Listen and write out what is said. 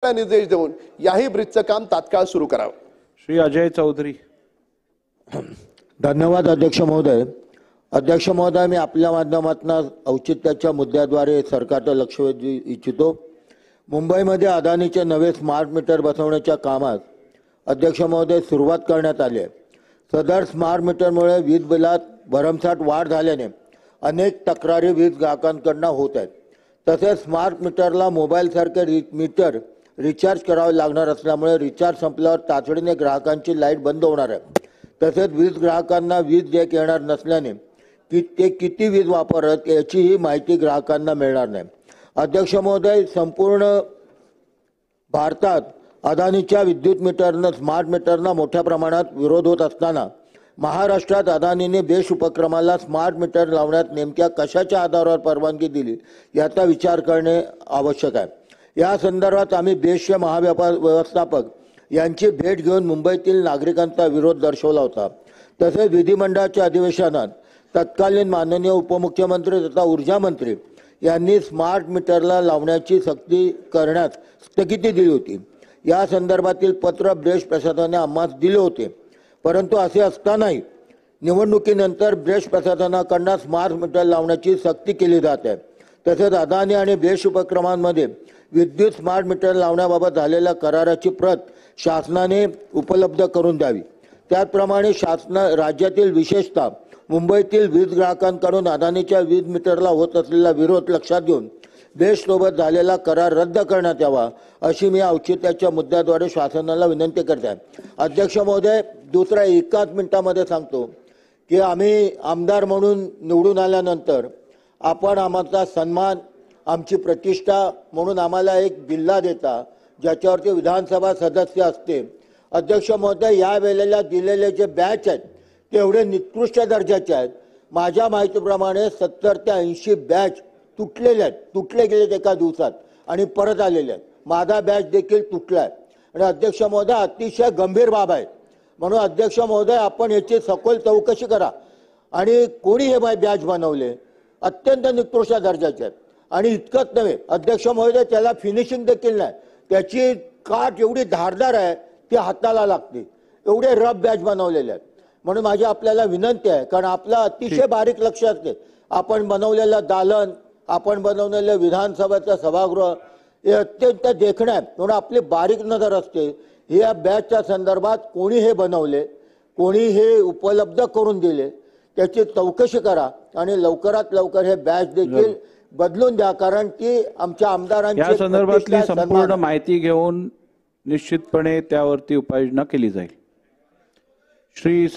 निर्देश देऊन याही ब्रिजचं काम तात्काळ सुरू करावं। श्री अजय चौधरी। धन्यवाद अध्यक्ष महोदय। अध्यक्ष महोदय, मी आपल्या माध्यमातून औचित्याच्या मुद्द्याद्वारे सरकारचं लक्ष वेधू इच्छितो। मुंबईमध्ये अदानीचे नवे स्मार्ट मीटर बसवण्याच्या कामात अध्यक्ष महोदय सुरुवात करण्यात आली आहे। सदर स्मार्ट मीटरमुळे वीज बिलात भरमसाठ वाढ झाल्याने अनेक तक्रारी वीज ग्राहकांकडून होत आहेत। तसेच स्मार्ट मीटरला मोबाईल सारखे मीटर रिचार्ज करावे लागणार असल्यामुळे रिचार्ज संपल्यावर तातडीने ग्राहकांची लाईट बंद होणार आहे। तसेच वीज ग्राहकांना वीज देयक येणार नसल्याने ते किती वीज वापरत याचीही माहिती ग्राहकांना मिळणार नाही। अध्यक्ष महोदय, संपूर्ण भारतात अदानीच्या विद्युत मीटरनं स्मार्ट मीटरना मोठ्या प्रमाणात विरोध होत असताना महाराष्ट्रात अदानीने बेस्ट उपक्रमाला स्मार्ट मीटर लावण्यात नेमक्या कशाच्या आधारावर परवानगी दिली याचा विचार करणे आवश्यक आहे। या संदर्भात आम्ही बेस्टचे महाव्यापार व्यवस्थापक यांची भेट घेऊन मुंबईतील नागरिकांचा विरोध दर्शवला होता। तसेच विधिमंडळाच्या अधिवेशनात तत्कालीन माननीय उपमुख्यमंत्री तथा ऊर्जा मंत्री यांनी स्मार्ट मीटरला लावण्याची सक्ती करण्यास स्थगिती दिली होती। या संदर्भातील पत्र ब्रेस्ट प्रशासनाने आम्हास दिले होते, परंतु असे असतानाही निवडणुकीनंतर ब्रेस्ट प्रशासनाकडून स्मार्ट मीटर लावण्याची सक्ती केली जात आहे। तसेच अदानी आणि बेस्ट उपक्रमांमध्ये विद्युत स्मार्ट मीटर लावण्याबाबत झालेल्या कराराची प्रत शासनाने उपलब्ध करून द्यावी। त्याचप्रमाणे राज्यातील विशेषतः मुंबईतील वीज ग्राहकांकडून अदानीच्या वीज मीटरला होत असलेला विरोध लक्षात घेऊन बेस्ट सोबत झालेला करार रद्द करण्यात यावा अशी मी औचित्याच्या मुद्द्याद्वारे शासनाला विनंती करत आहे। अध्यक्ष महोदय, दुसरा एकाच मिनिटामध्ये सांगतो की आम्ही आमदार म्हणून निवडून आल्यानंतर आपण आमचा सन्मान, आमची प्रतिष्ठा म्हणून आम्हाला एक जिल्हा देता ज्याच्यावरती विधानसभा सदस्य असते। अध्यक्ष महोदय, या वेळेला दिलेले जे बॅच आहेत ते एवढे निकृष्ट दर्जाचे आहेत। माझ्या माहितीप्रमाणे 70 ते 80 बॅच तुटले गेलेत एका दिवसात आणि परत आलेले आहेत। माझा बॅच देखील तुटला आहे आणि अध्यक्ष महोदय अतिशय गंभीर बाब आहे। म्हणून अध्यक्ष महोदय, आपण याची सखोल चौकशी करा आणि कोणी हे बॅच बनवले अत्यंत निकृष्ट दर्जाचे आहेत। आणि इतकंच नव्हे अध्यक्ष महोदय, त्याला फिनिशिंग देखील नाही, त्याची काठ एवढी धारदार आहे ती हाताला लागते, एवढे रफ बॅच बनवलेले आहेत। म्हणून माझी आपल्याला विनंती आहे, कारण आपलं अतिशय बारीक लक्ष असते, आपण बनवलेलं दालन, आपण बनवलेलं विधानसभेचं सभागृह हे अत्यंत देखणं आहे, म्हणून आपली बारीक नजर असते। या बॅचच्या संदर्भात कोणी हे बनवले, कोणी हे उपलब्ध करून दिले त्याची चौकशी करा आणि लवकरात लवकर हे बॅच देखील बदलून द्या, कारण की आमच्या आमदारांची या संदर्भातली संपूर्ण माहिती घेऊन निश्चितपणे त्यावरती उपाययोजना केली जाईल। श्री